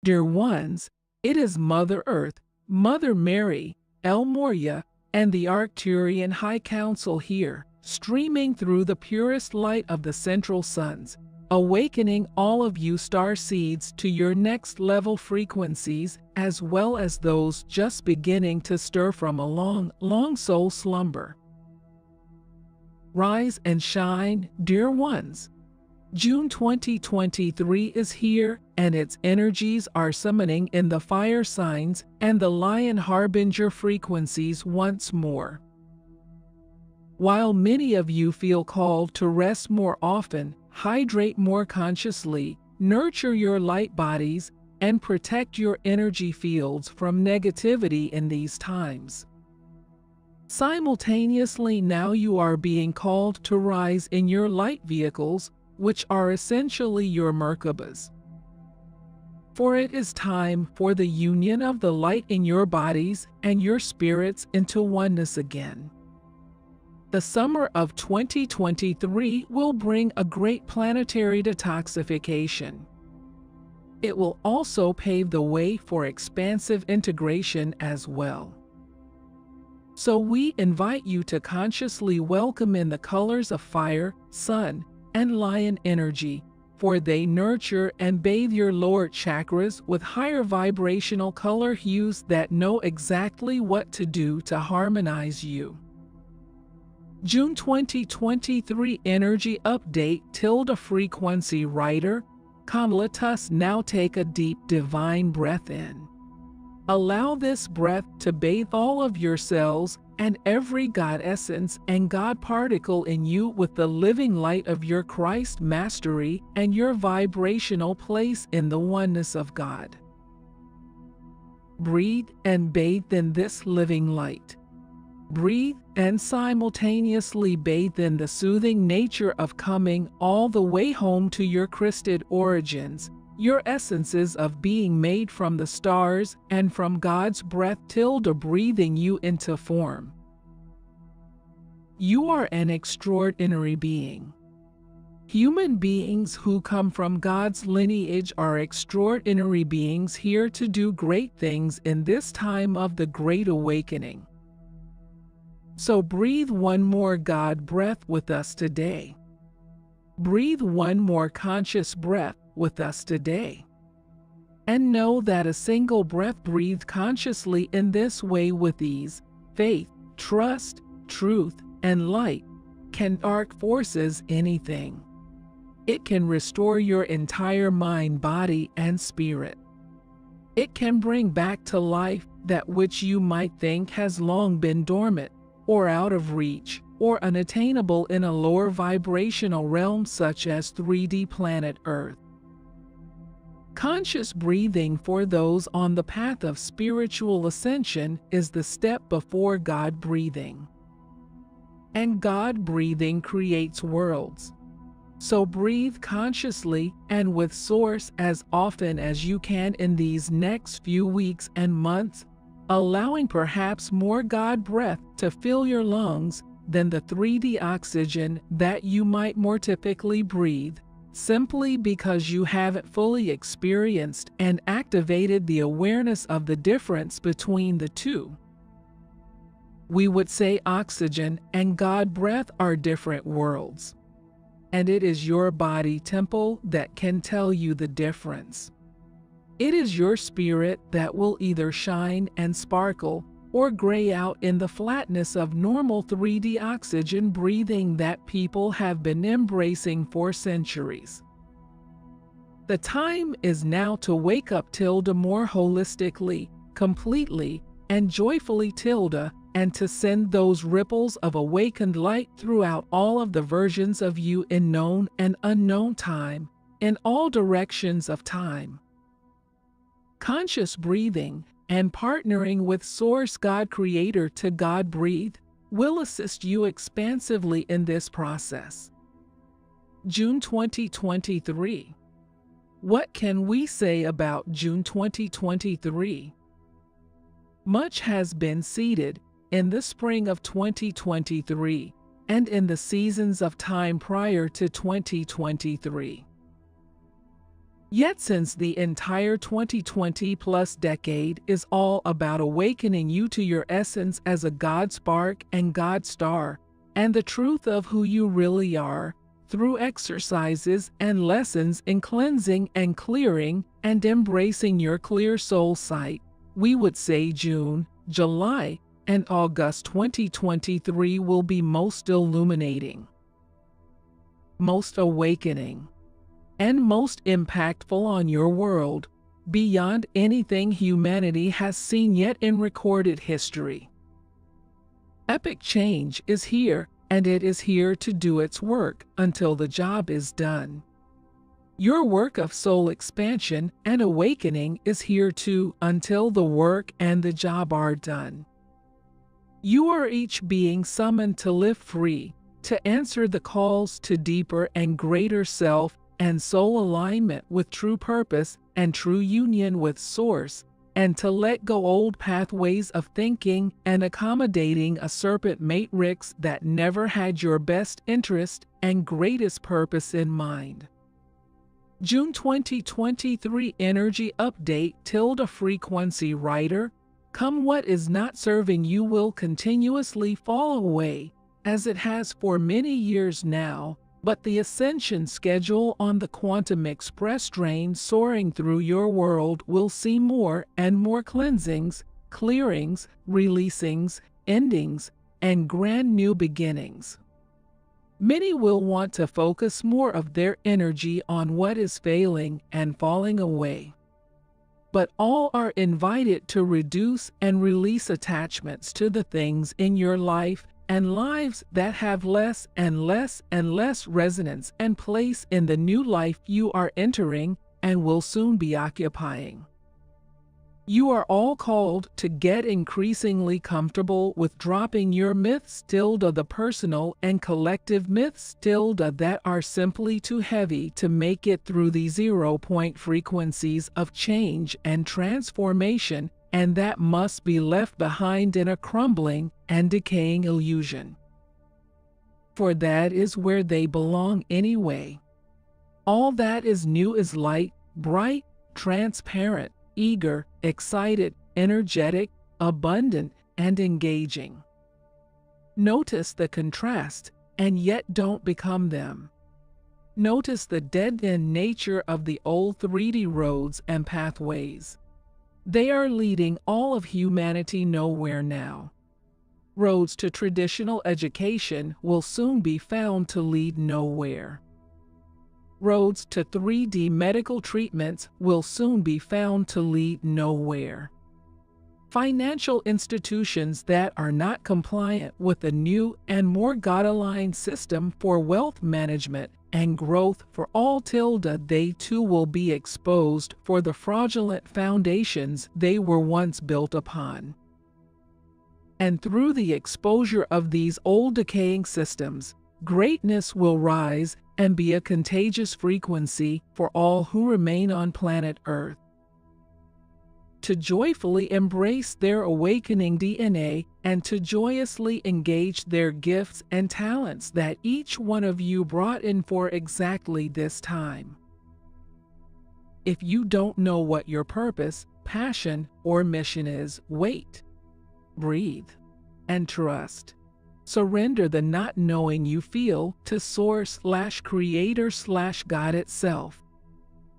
Dear ones, it is Mother Earth, Mother Mary, El Morya, and the Arcturian High Council here, streaming through the purest light of the central suns, awakening all of you star seeds to your next level frequencies, as well as those just beginning to stir from a long, long soul slumber. Rise and shine, dear ones. June 2023 is here, and its energies are summoning in the fire signs and the lion harbinger frequencies once more. While many of you feel called to rest more often, hydrate more consciously, nurture your light bodies, and protect your energy fields from negativity in these times. Simultaneously, now you are being called to rise in your light vehicles, which are essentially your Merkabas. For it is time for the union of the light in your bodies and your spirits into oneness again. The summer of 2023 will bring a great planetary detoxification. It will also pave the way for expansive integration as well. So we invite you to consciously welcome in the colors of fire, sun, and lion energy, for they nurture and bathe your lower chakras with higher vibrational color hues that know exactly what to do to harmonize you. June 2023 Energy Update _frequency writer, Kamalatus. Now take a deep divine breath in. Allow this breath to bathe all of your cells and every God essence and God particle in you with the living light of your Christ mastery and your vibrational place in the oneness of God. Breathe and bathe in this living light. Breathe and simultaneously bathe in the soothing nature of coming all the way home to your Christed origins, your essences of being made from the stars and from God's breath breathing you into form. You are an extraordinary being. Human beings who come from God's lineage are extraordinary beings here to do great things in this time of the Great Awakening. So breathe one more God breath with us today. Breathe one more conscious breath with us today. And know that a single breath breathed consciously in this way with ease, faith, trust, truth, and light can dark forces anything. It can restore your entire mind, body, and spirit. It can bring back to life that which you might think has long been dormant, or out of reach, or unattainable in a lower vibrational realm such as 3D planet Earth. Conscious breathing for those on the path of spiritual ascension is the step before God breathing. And God breathing creates worlds. So breathe consciously and with source as often as you can in these next few weeks and months, allowing perhaps more God breath to fill your lungs than the 3D oxygen that you might more typically breathe, simply because you haven't fully experienced and activated the awareness of the difference between the two. We would say oxygen and God breath are different worlds. And it is your body temple that can tell you the difference. It is your spirit that will either shine and sparkle or gray out in the flatness of normal 3D oxygen breathing that people have been embracing for centuries. The time is now to wake up more holistically, completely, and joyfully and to send those ripples of awakened light throughout all of the versions of you in known and unknown time, in all directions of time. Conscious breathing and partnering with Source God Creator to God Breathe will assist you expansively in this process. June 2023. What can we say about June 2023? Much has been seeded in the spring of 2023 and in the seasons of time prior to 2023. Yet since the entire 2020-plus decade is all about awakening you to your essence as a God spark and God star, and the truth of who you really are, through exercises and lessons in cleansing and clearing and embracing your clear soul sight, we would say June, July, and August 2023 will be most illuminating, most awakening, and most impactful on your world, beyond anything humanity has seen yet in recorded history. Epic change is here, and it is here to do its work until the job is done. Your work of soul expansion and awakening is here too until the work and the job are done. You are each being summoned to live free, to answer the calls to deeper and greater self and soul alignment with true purpose and true union with Source, and to let go old pathways of thinking and accommodating a serpent matrix that never had your best interest and greatest purpose in mind. June 2023 Energy Update _frequency writer, come what is not serving you will continuously fall away, as it has for many years now, but the ascension schedule on the Quantum Express train soaring through your world will see more and more cleansings, clearings, releasings, endings, and grand new beginnings. Many will want to focus more of their energy on what is failing and falling away. But all are invited to reduce and release attachments to the things in your life and lives that have less and less and less resonance and place in the new life you are entering and will soon be occupying. You are all called to get increasingly comfortable with dropping your myths the personal and collective myths that are simply too heavy to make it through the 0-point frequencies of change and transformation, and that must be left behind in a crumbling and decaying illusion. For that is where they belong anyway. All that is new is light, bright, transparent, eager, excited, energetic, abundant, and engaging. Notice the contrast, and yet don't become them. Notice the dead-end nature of the old 3D roads and pathways. They are leading all of humanity nowhere now. Roads to traditional education will soon be found to lead nowhere. Roads to 3D medical treatments will soon be found to lead nowhere. Financial institutions that are not compliant with a new and more God-aligned system for wealth management and growth for all they too will be exposed for the fraudulent foundations they were once built upon. And through the exposure of these old decaying systems, greatness will rise and be a contagious frequency for all who remain on planet Earth. To joyfully embrace their awakening DNA and to joyously engage their gifts and talents that each one of you brought in for exactly this time. If you don't know what your purpose, passion, or mission is, wait, breathe, and trust. Surrender the not knowing you feel to Source/Creator/God itself.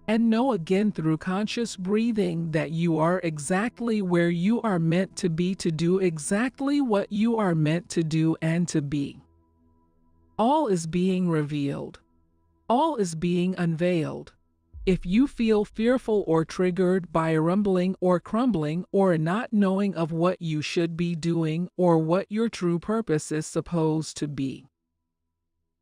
And know again through conscious breathing that you are exactly where you are meant to be to do exactly what you are meant to do and to be. All is being revealed. All is being unveiled. If you feel fearful or triggered by a rumbling or crumbling or a not knowing of what you should be doing or what your true purpose is supposed to be,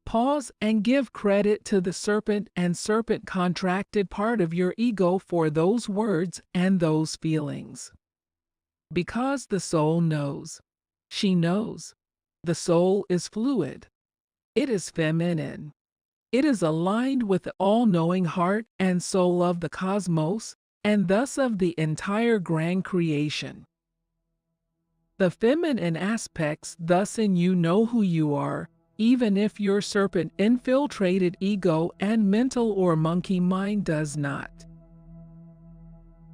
pause and give credit to the serpent and serpent-contracted part of your ego for those words and those feelings. Because the soul knows. She knows. The soul is fluid. It is feminine. It is aligned with the all-knowing heart and soul of the cosmos, and thus of the entire grand creation. The feminine aspects thus in you know who you are, even if your serpent-infiltrated ego and mental or monkey mind does not.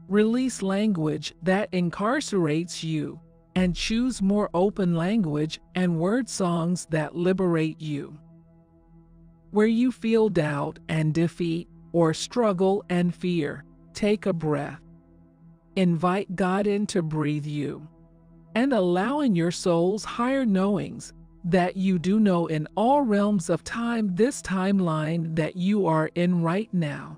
Release language that incarcerates you, and choose more open language and word songs that liberate you. Where you feel doubt and defeat, or struggle and fear, take a breath. Invite God in to breathe you, and allow in your soul's higher knowings that you do know in all realms of time, this timeline that you are in right now.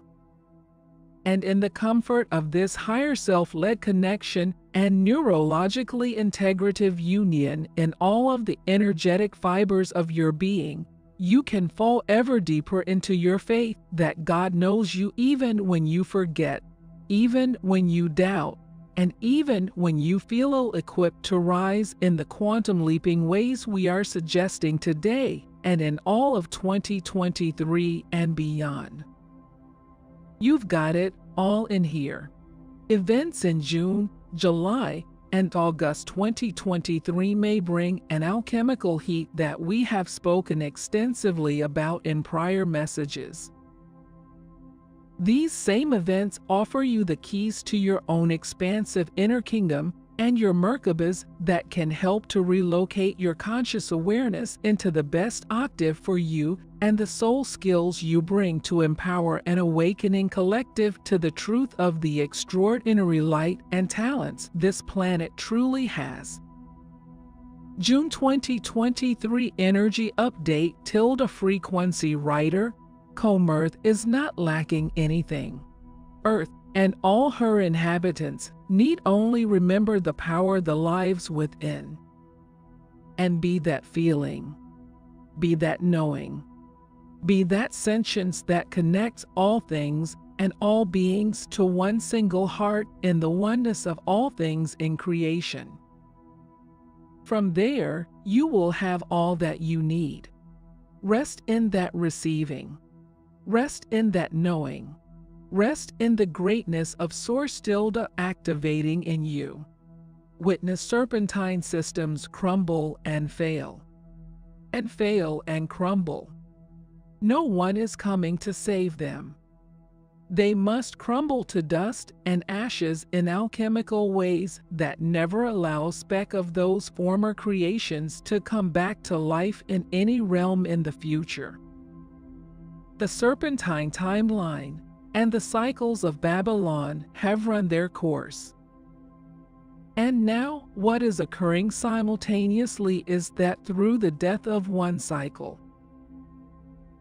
And in the comfort of this higher self-led connection and neurologically integrative union in all of the energetic fibers of your being, you can fall ever deeper into your faith that God knows you even when you forget, even when you doubt, and even when you feel ill-equipped to rise in the quantum leaping ways we are suggesting today and in all of 2023 and beyond. You've got it all in here. Events in June, July, and August 2023 may bring an alchemical heat that we have spoken extensively about in prior messages. These same events offer you the keys to your own expansive inner kingdom and your Merkabahs that can help to relocate your conscious awareness into the best octave for you and the soul skills you bring to empower an awakening collective to the truth of the extraordinary light and talents this planet truly has. June 2023 Energy Update _ Frequency Writer 𝐒𝐓𝐀𝐑𝐓𝐄𝐃 is not lacking anything. Earth and all her inhabitants need only remember the power that lives within. And be that feeling, be that knowing, be that sentience that connects all things and all beings to one single heart in the oneness of all things in creation. From there, you will have all that you need. Rest in that receiving. Rest in that knowing. Rest in the greatness of Source activating in you. Witness serpentine systems crumble and fail and crumble. No one is coming to save them. They must crumble to dust and ashes in alchemical ways that never allow a speck of those former creations to come back to life in any realm in the future. The serpentine timeline and the cycles of Babylon have run their course. And now, what is occurring simultaneously is that through the death of one cycle,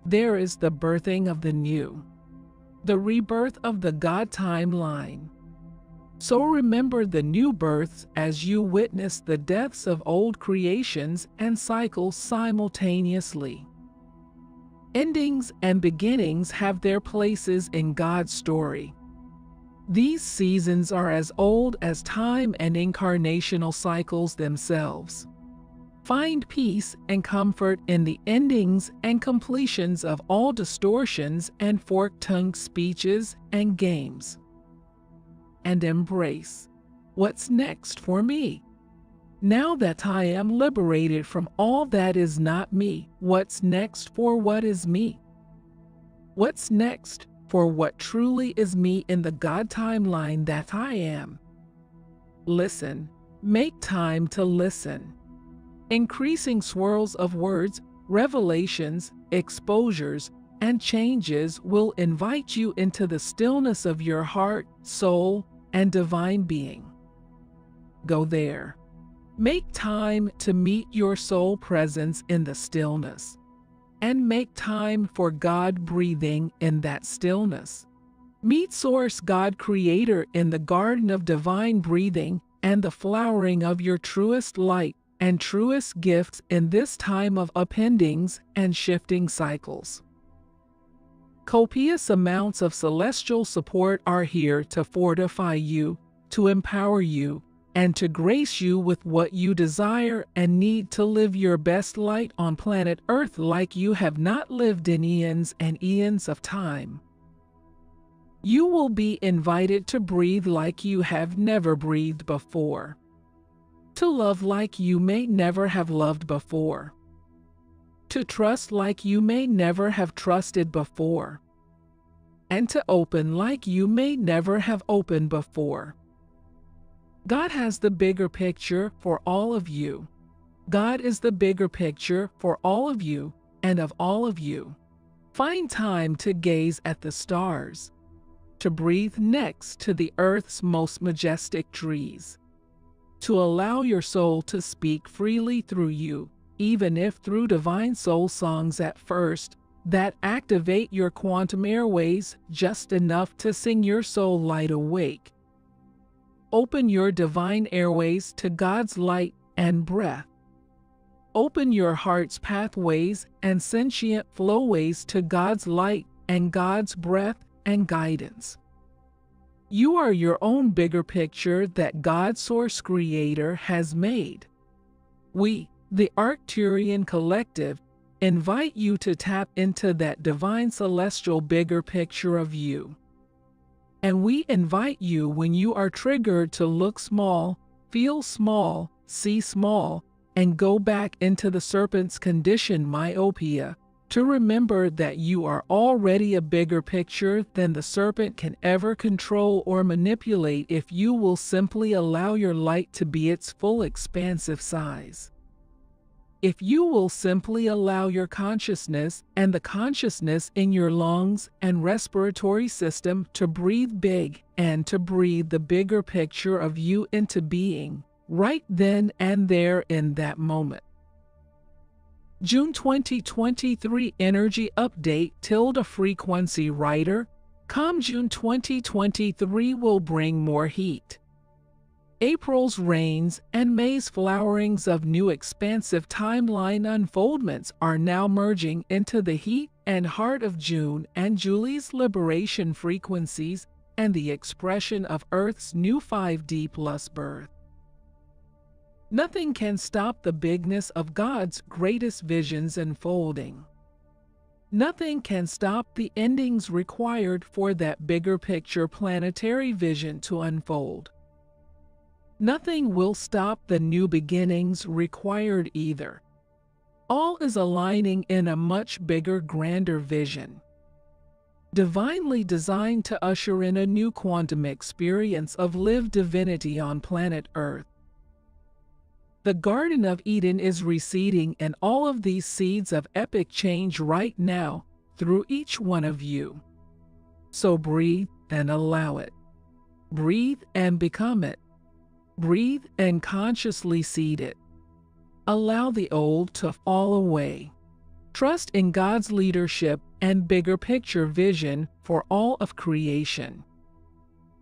there is the birthing of the new, the rebirth of the God timeline. So remember the new births as you witness the deaths of old creations and cycles simultaneously. Endings and beginnings have their places in God's story. These seasons are as old as time and incarnational cycles themselves. Find peace and comfort in the endings and completions of all distortions and forked-tongued speeches and games. And embrace what's next for me. Now that I am liberated from all that is not me, what's next for what is me? What's next for what truly is me in the God timeline that I am? Listen, make time to listen. Increasing swirls of words, revelations, exposures, and changes will invite you into the stillness of your heart, soul, and divine being. Go there. Make time to meet your soul presence in the stillness, and make time for God breathing in that stillness. Meet Source God Creator in the garden of divine breathing and the flowering of your truest light and truest gifts in this time of upendings and shifting cycles. Copious amounts of celestial support are here to fortify you, to empower you, and to grace you with what you desire and need to live your best light on planet Earth like you have not lived in eons and eons of time. You will be invited to breathe like you have never breathed before, to love like you may never have loved before, to trust like you may never have trusted before, and to open like you may never have opened before. God has the bigger picture for all of you. God is the bigger picture for all of you and of all of you. Find time to gaze at the stars, to breathe next to the earth's most majestic trees, to allow your soul to speak freely through you, even if through divine soul songs at first, that activate your quantum airways just enough to sing your soul light awake. Open your divine airways to God's light and breath. Open your heart's pathways and sentient flowways to God's light and God's breath and guidance. You are your own bigger picture that God's Source Creator has made. We, the Arcturian Collective, invite you to tap into that divine celestial bigger picture of you. And we invite you, when you are triggered, to look small, feel small, see small, and go back into the serpent's condition, myopia, to remember that you are already a bigger picture than the serpent can ever control or manipulate if you will simply allow your light to be its full expansive size. If you will simply allow your consciousness and the consciousness in your lungs and respiratory system to breathe big and to breathe the bigger picture of you into being, right then and there in that moment. June 2023 Energy Update _frequency writer, come June 2023 will bring more heat. April's rains and May's flowerings of new expansive timeline unfoldments are now merging into the heat and heart of June and Julie's liberation frequencies and the expression of Earth's new 5D plus birth. Nothing can stop the bigness of God's greatest visions unfolding. Nothing can stop the endings required for that bigger picture planetary vision to unfold. Nothing will stop the new beginnings required either. All is aligning in a much bigger, grander vision, divinely designed to usher in a new quantum experience of lived divinity on planet Earth. The Garden of Eden is reseeding, and all of these seeds of epic change right now through each one of you. So breathe and allow it. Breathe and become it. Breathe and consciously seed it. Allow the old to fall away. Trust in God's leadership and bigger picture vision for all of creation.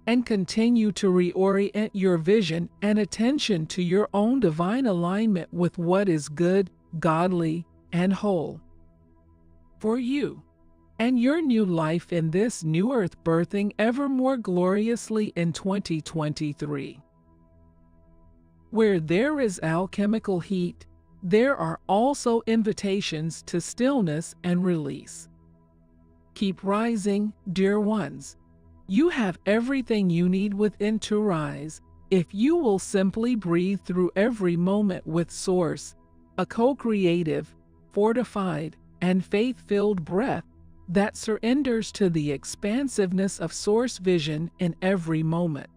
And continue to reorient your vision and attention to your own divine alignment with what is good, godly, and whole for you and your new life in this new earth, birthing ever more gloriously in 2023. Where there is alchemical heat, there are also invitations to stillness and release. Keep rising, dear ones. You have everything you need within to rise, if you will simply breathe through every moment with Source, a co-creative, fortified, and faith-filled breath that surrenders to the expansiveness of Source vision in every moment.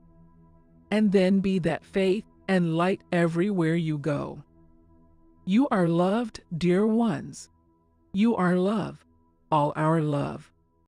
And then be that faith and light everywhere you go. You are loved, dear ones. You are love, all our love.